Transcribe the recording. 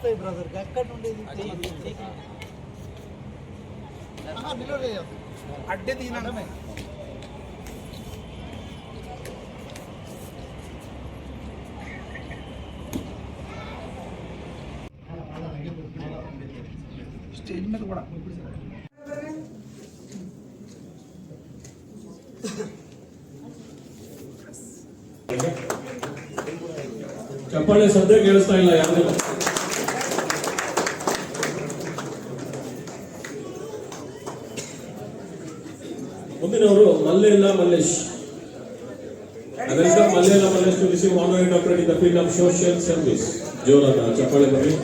వస్తాయి బ్రదర్, ఎక్కడ నుండి అడ్డే తీనమే. స్టేజ్ మీద కూడా చెప్పండి, శ్రద్ధ ಕೇಳಿಸ್ತಾ ಇಲ್ಲ ಯಾರು. ಮುಂದಿನವರು Mallela Mallesh. Welcome Mallela Mallesh to receive honorary doctorate in the field of social service. ಜೋರಾದ ಚಪ್ಪಾಳೆ ಬರಲಿ.